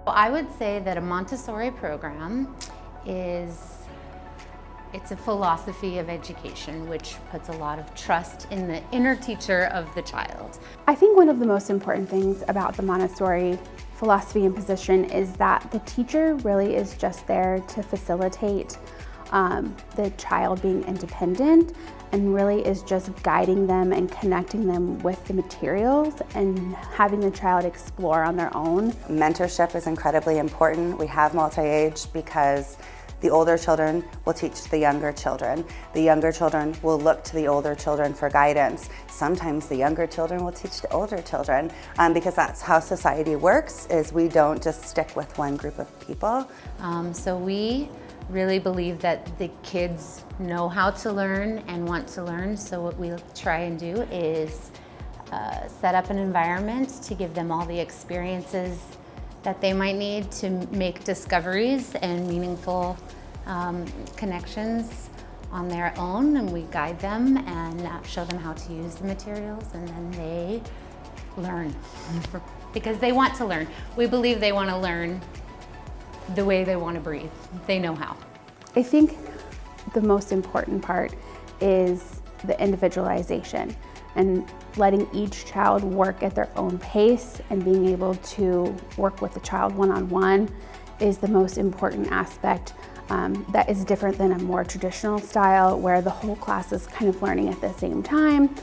Well, I would say that a Montessori program it's a philosophy of education which puts a lot of trust in the inner teacher of the child. I think one of the most important things about the Montessori philosophy and position is that the teacher really is just there to facilitate the child being independent, and really is just guiding them and connecting them with the materials and having the child explore on their own. Mentorship is incredibly important. We have multi-age because the older children will teach the younger children. The younger children will look to the older children for guidance. Sometimes the younger children will teach the older children because that's how society works, is we don't just stick with one group of people. So we really believe that the kids know how to learn and want to learn. So what we try and do is set up an environment to give them all the experiences that they might need to make discoveries and meaningful connections on their own, and we guide them and show them how to use the materials, and then they learn because they want to learn. We believe they want to learn the way they want to breathe. They know how. I think the most important part is the individualization and letting each child work at their own pace, and being able to work with the child one-on-one is the most important aspect. That is different than a more traditional style where the whole class is kind of learning at the same time.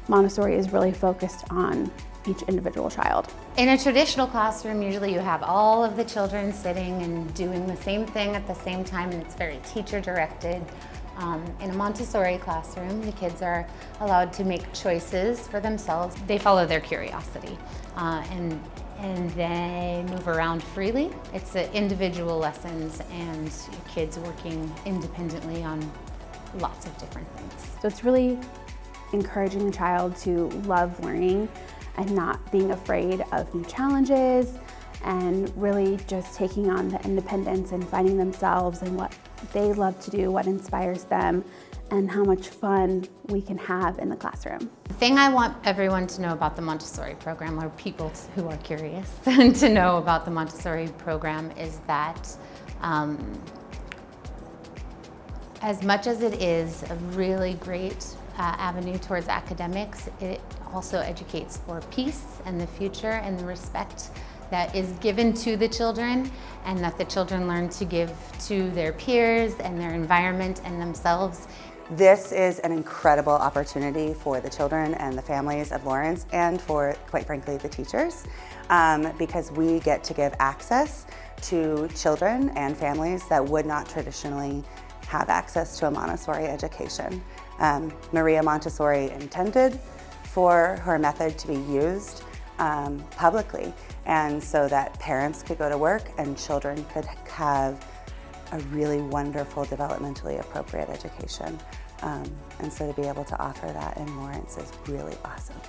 Montessori is really focused on each individual child. In a traditional classroom, usually you have all of the children sitting and doing the same thing at the same time, and it's very teacher-directed. In a Montessori classroom, the kids are allowed to make choices for themselves. They follow their curiosity and they move around freely. It's individual lessons and kids working independently on lots of different things. So it's really encouraging the child to love learning and not being afraid of new challenges, and really just taking on the independence and finding themselves and what they love to do, what inspires them, and how much fun we can have in the classroom. The thing I want everyone to know about the Montessori program, or people who are curious to know about the Montessori program, is that as much as it is a really great avenue towards academics, it also educates for peace and the future and the respect that is given to the children, and that the children learn to give to their peers and their environment and themselves. This is an incredible opportunity for the children and the families of Lawrence, and for, quite frankly, the teachers, because we get to give access to children and families that would not traditionally have access to a Montessori education. Maria Montessori intended for her method to be used publicly, and so that parents could go to work and children could have a really wonderful, developmentally appropriate education. And so to be able to offer that in Lawrence is really awesome.